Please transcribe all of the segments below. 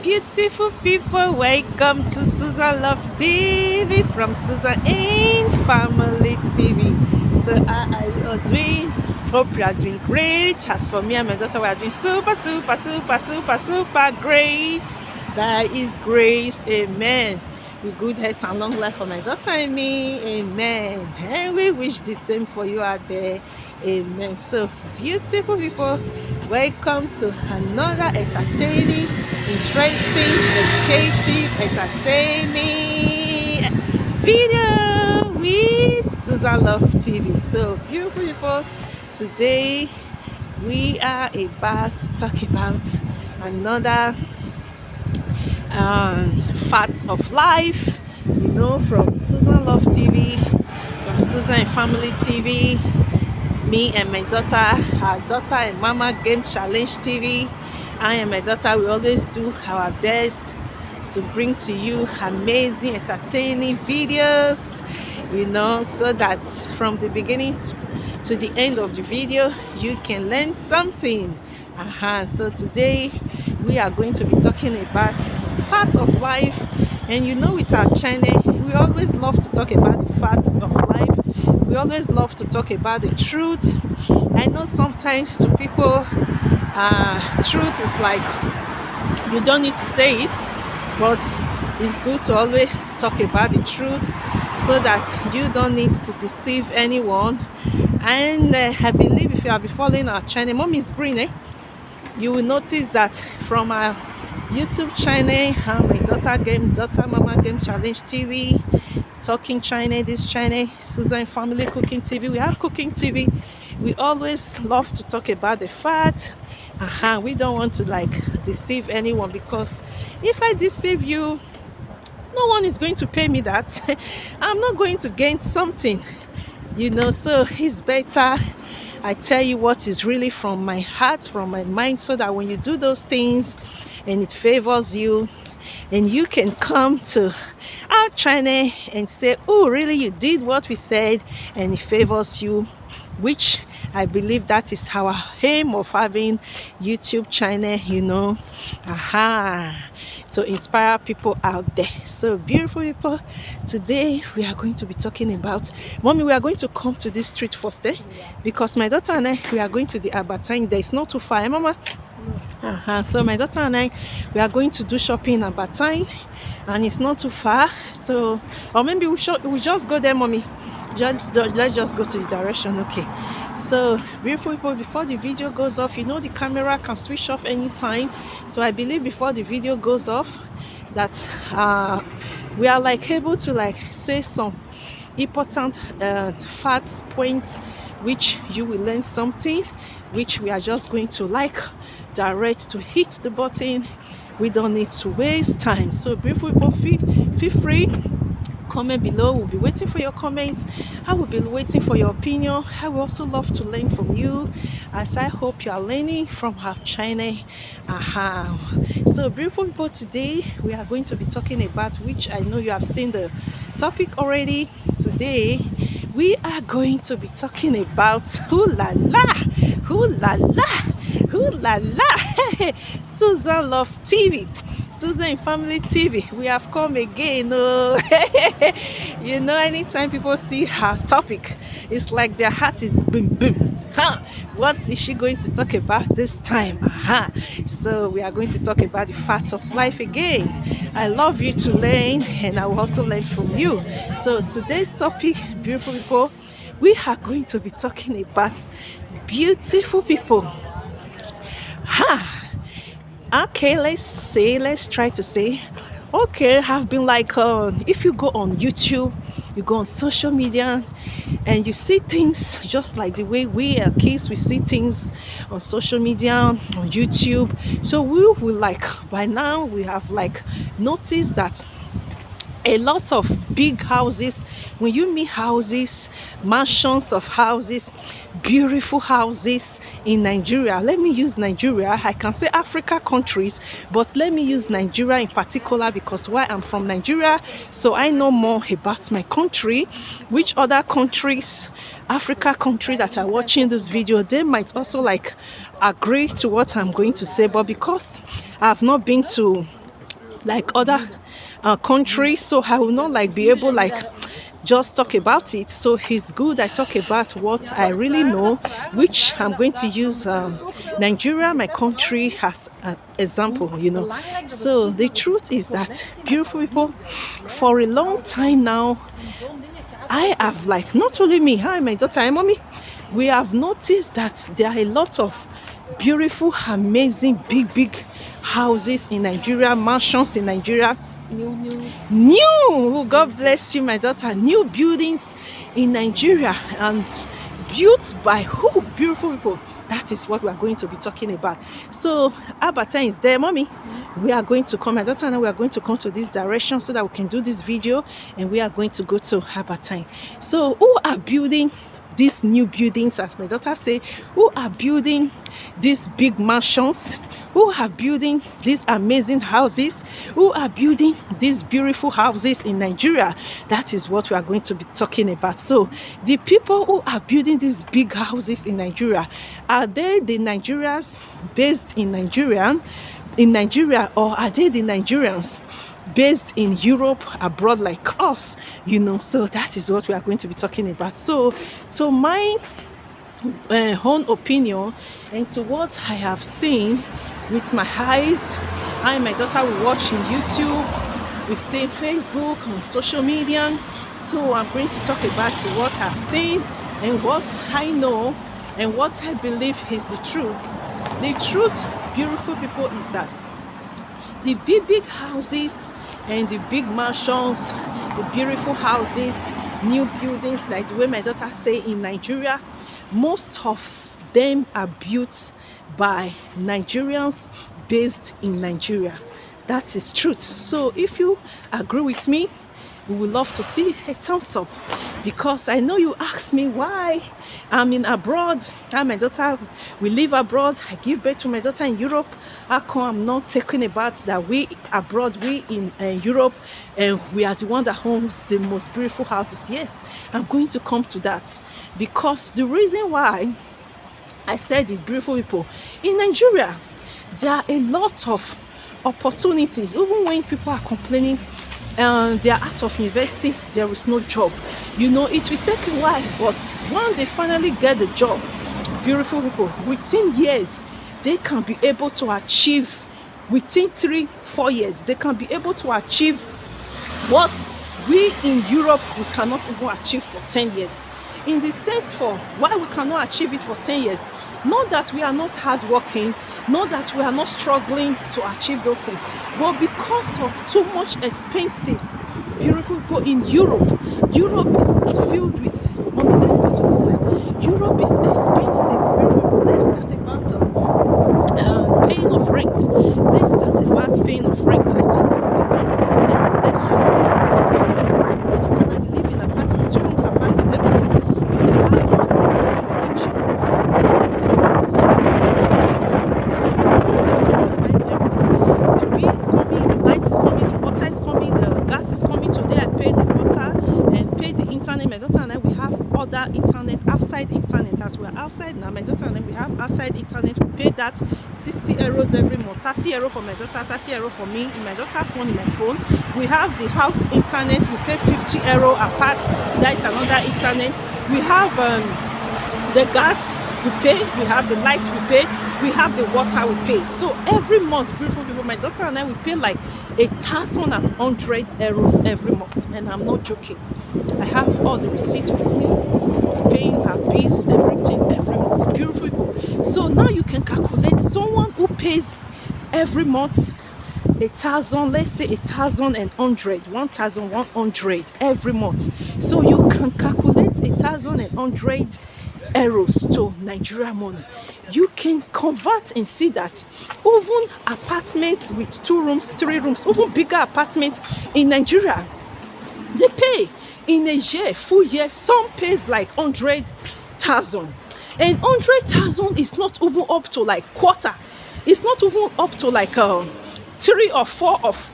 Beautiful people, welcome to Susan Love TV from Susan and Family TV. So how are you all doing? Hope you are doing great. As for me and my daughter, we are doing super great. That is grace. Amen. With good health and long life for my daughter and me. Amen. And we wish the same for you out there. Amen. So beautiful people, welcome to another entertaining, interesting, educative, entertaining video with Susan Love TV. So beautiful people, today we are about to talk about another facts of life, from Susan Love TV, from Susan and Family TV. Me and my daughter, our daughter and Mama Game Challenge TV. I and my daughter, we always do our best to bring to you amazing, entertaining videos, so that from the beginning to the end of the video, you can learn something. So today we are going to be talking about facts of life, and with our channel, we always love to talk about the facts of life. We always love to talk about the truth. I know sometimes to people, truth is like you don't need to say it, but it's good to always talk about the truth so that you don't need to deceive anyone. And I believe if you have been following our channel, Mom is Green, you will notice that from our YouTube channel, my daughter Mama Game Challenge TV, Talking China, this channel, Susan Family Cooking TV, we have Cooking TV. We always love to talk about the fact. We don't want to deceive anyone, because if I deceive you, no one is going to pay me that. I'm not going to gain something, so it's better I tell you what is really from my heart, from my mind, so that when you do those things and it favors you, and you can come to our channel and say, oh, really, you did what we said, and it favors you, which I believe that is our aim of having YouTube channel, to inspire people out there. So beautiful people, today we are going to be talking about, Mommy, we are going to come to this street first, because my daughter and I, we are going to the Abattoir. There is not too far, Mama? So my daughter and I, we are going to do shopping in Abattoir, and it's not too far. So, or maybe we just go there, Mommy. Let's just go to the direction. Okay. So beautiful people, before the video goes off, the camera can switch off anytime. So I believe before the video goes off, that we are able to say some important facts, points, which you will learn something, which we are just going to direct to hit the button. We don't need to waste time. So beautiful people, feel free, comment below. We'll be waiting for your comments. I will be waiting for your opinion. I will also love to learn from you, as I hope you are learning from our channel. So beautiful people, today we are going to be talking about, which I know you have seen the topic already. Today we are going to be talking about Susan Love TV, Susan Family TV. We have come again. Anytime people see her topic, it's like their heart is boom boom. What is she going to talk about this time? So we are going to talk about the facts of life again. I love you to learn, and I will also learn from you. So today's topic, beautiful people, we are going to be talking about beautiful people. Okay, let's try to say, okay, I've been if you go on YouTube, you go on social media, and you see things just like the way we are kids, we see things on social media, on YouTube. So we will by now we have noticed that a lot of big houses, when you meet houses, mansions of houses, beautiful houses in Nigeria. Let me use Nigeria. I can say Africa countries, but let me use Nigeria in particular, because why I'm from Nigeria, so I know more about my country. Which other countries, Africa country that are watching this video, they might also agree to what I'm going to say, but because I've not been to like other countries, so I will not like be able like just talk about it. So it's good I talk about what I really know, which I'm going to use Nigeria, my country, as an example, you know. So the truth is that, beautiful people, for a long time now, I have, like, not only me, hi my daughter, hi mommy, we have noticed that there are a lot of beautiful, amazing, big houses in Nigeria, mansions in Nigeria. New, oh, God bless you, my daughter. New buildings in Nigeria, and built by who? Beautiful people. That is what we are going to be talking about. So Abata is there, mommy. We are going to come, my daughter and I, we are going to come to this direction so that we can do this video, and we are going to go to Abata. So who are building these new buildings, as my daughter say? Who are building these big mansions? Who are building these amazing houses? Who are building these beautiful houses in Nigeria? That is what we are going to be talking about. So the people who are building these big houses in Nigeria, are they the Nigerians based in Nigeria, or are they the Nigerians based in Europe, abroad, like us, you know? So that is what we are going to be talking about. So my own opinion, and to what I have seen with my eyes, I and my daughter will watch in YouTube, we see Facebook, on social media. So I'm going to talk about what I've seen and what I know and what I believe is the truth. The truth, beautiful people, is that the big houses and the big mansions, the beautiful houses, new buildings, like the way my daughter say in Nigeria, most of them are built by Nigerians based in Nigeria. That is truth. So if you agree with me, we would love to see a thumbs up, because I know you ask me why I'm in abroad. And my daughter, we live abroad. I give birth to my daughter in Europe. How come I'm not talking about that we abroad, we in Europe, and we are the one that owns the most beautiful houses? Yes, I'm going to come to that, because the reason why I said this, beautiful people, in Nigeria, there are a lot of opportunities. Even when people are complaining they are out of university, there is no job. You know, it will take a while, but when they finally get the job, beautiful people, within years, they can be able to achieve, within 3-4 years, they can be able to achieve what we in Europe, we cannot even achieve for 10 years. In the sense for why we cannot achieve it for 10 years, not that we are not hardworking, not that we are not struggling to achieve those things, but because of too much expenses, beautiful people, in Europe. Europe is filled with, mommy, let's go to this side. Europe is expensive, beautiful people. Let's start about paying of rent. Let's start about paying of rent. I think, okay, let's use me. We live in an apartment, 2 rooms apartment, with a bathroom, with a kitchen. It's not a full house. The bill is coming, the light is coming, the water is coming, the gas is coming. Today I paid the water and paid the internet. My daughter and I, we have other internet, outside internet, as we're outside now. My daughter and I, we have outside internet. We pay that 60 euros every month, 30 euro for my daughter, 30 euro for me, in my daughter's phone, in my phone. We have the house internet, we pay 50 euro apart. That is another internet. We have the gas we pay, we have the lights we pay, we have the water we pay. So every month, beautiful people, my daughter and I, we pay like 1,100 euros every month, and I'm not joking. I have all the receipts with me of paying our bills, everything, every month, beautiful people. So now you can calculate someone who pays every month 1,000, let's say 1,100 every month. So you can calculate 1,100 euros to Nigeria money. You can convert and see that even apartments with 2 rooms, 3 rooms, even bigger apartments in Nigeria, they pay in a year, full year, some pays like 100,000, and 100,000 is not even up to like quarter. It's not even up to like 3 or 4 of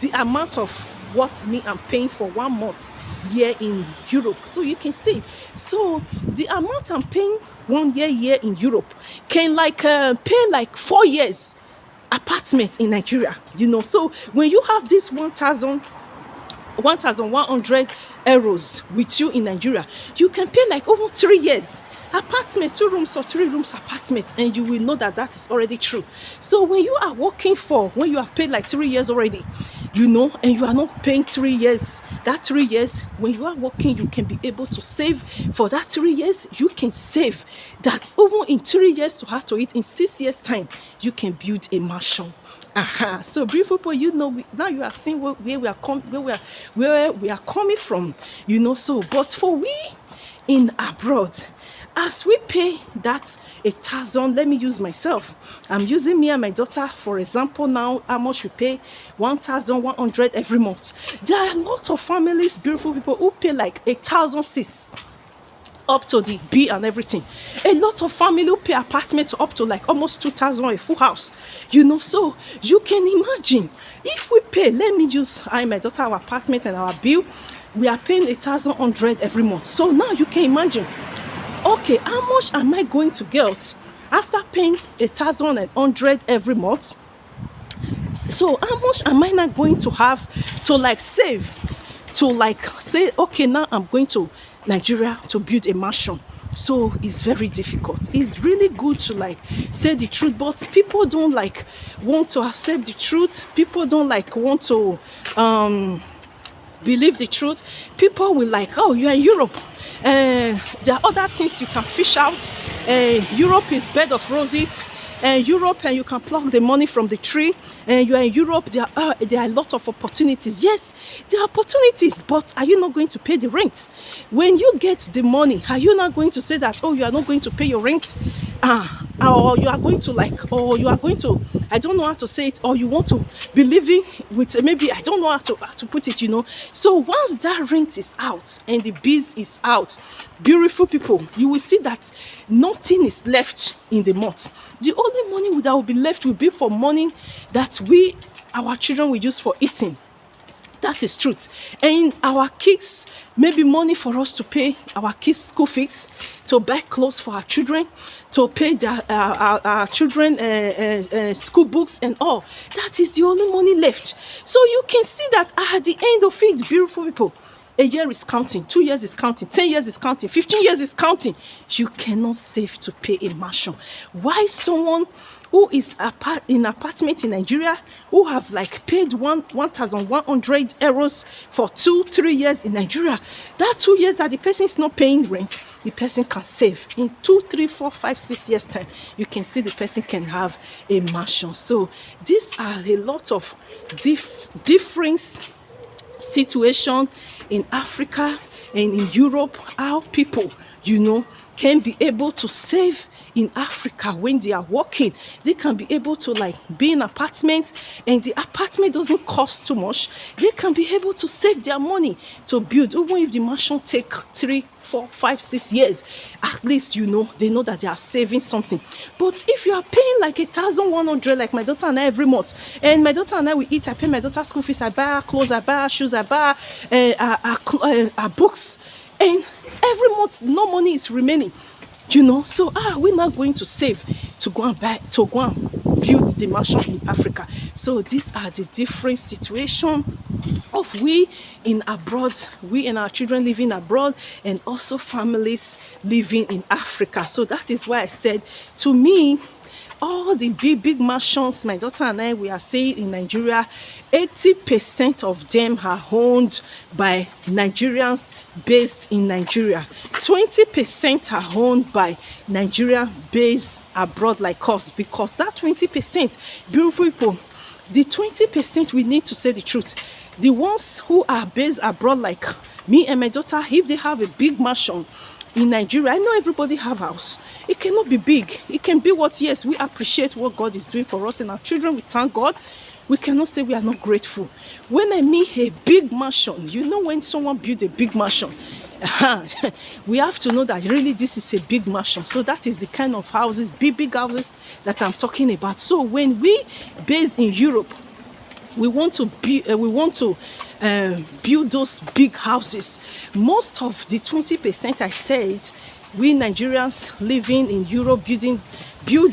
the amount of what me I'm paying for 1 month here in Europe. So you can see, so the amount I'm paying 1 year here in Europe can like pay like 4 years apartment in Nigeria, So when you have this 1,100 euros with you in Nigeria, you can pay like over 3 years apartment, 2 rooms or 3 rooms apartment, and you will know that that is already true. So when you are working when you have paid like 3 years already, and you are not paying 3 years, that 3 years, when you are working, you can be able to save for that 3 years. You can save that even in 3 years to have to eat. In 6 years time, you can build a mansion. So beautiful people, now you are seeing where we are coming from, So, but for we in abroad, as we pay that 1,000, let me use myself. I'm using me and my daughter for example now. How much we pay? 1,100 every month. There are a lot of families, beautiful people, who pay like 1,006. Up to the bill and everything. A lot of family who pay apartment up to like almost 2,000 a full house. So you can imagine if we pay, let me use I and my daughter, our apartment and our bill, we are paying 1,100 every month. So now you can imagine, okay, how much am I going to get after paying 1,100 every month? So how much am I not going to have to like save to like say, okay, now I'm going to Nigeria to build a mansion? So it's very difficult. It's really good to like say the truth, but people don't like want to accept the truth. People don't like want to believe the truth. People will like, oh, you are in Europe. There are other things you can fish out. Europe is bed of roses. Europe, and you can pluck the money from the tree. And you are in Europe, there are a lot of opportunities. Yes, there are opportunities, but are you not going to pay the rent? When you get the money, are you not going to say that, oh, you are not going to pay your rent? Or you are going to or you are going to, I don't know how to say it, or you want to be living with, maybe, I don't know how to put it, So once that rent is out and the bills is out, beautiful people, you will see that nothing is left in the month. The only money that will be left will be for money that our children will use for eating. That is truth. And our kids, maybe money for us to pay our kids' school fees, to buy clothes for our children, to pay our children school books and all. That is the only money left. So you can see that at the end of it, beautiful people, a year is counting, 2 years is counting, 10 years is counting, 15 years is counting. You cannot save to pay a mansion. Why someone who is in apartment in Nigeria, who have like paid 1,100 euros for 2-3 years in Nigeria, that 2 years that the person is not paying rent, the person can save. In 2, 3, 4, 5, 6 years time, you can see the person can have a mansion. So these are a lot of different situation in Africa and in Europe, how people, can be able to save in Africa. When they are working, they can be able to like be in apartment, and the apartment doesn't cost too much. They can be able to save their money to build, even if the mansion take 3, 4, 5, 6 years. At least they know that they are saving something. But if you are paying like 1,100, like my daughter and I every month, and my daughter and I will eat, I pay my daughter's school fees, I buy her clothes, I buy her shoes, I buy her books, and every month no money is remaining. So we're not going to save to go and build the mansion in Africa. So these are the different situation of we in abroad, we and our children living abroad, and also families living in Africa. So that is why I said, to me, all the big mansions my daughter and I we are seeing in Nigeria, 80% of them are owned by Nigerians based in Nigeria. 20% are owned by Nigerian based abroad like us, because that 20%, beautiful people, the 20%, we need to say the truth. The ones who are based abroad like me and my daughter, if they have a big mansion in Nigeria, I know everybody have house. It cannot be big. It can be what, yes, we appreciate what God is doing for us and our children. We thank God. We cannot say we are not grateful. When I mean a big mansion, when someone builds a big mansion, we have to know that really this is a big mansion. So that is the kind of houses, big houses that I'm talking about. So when we based in Europe, we want to build those big houses. Most of the 20% I said, we Nigerians living in Europe building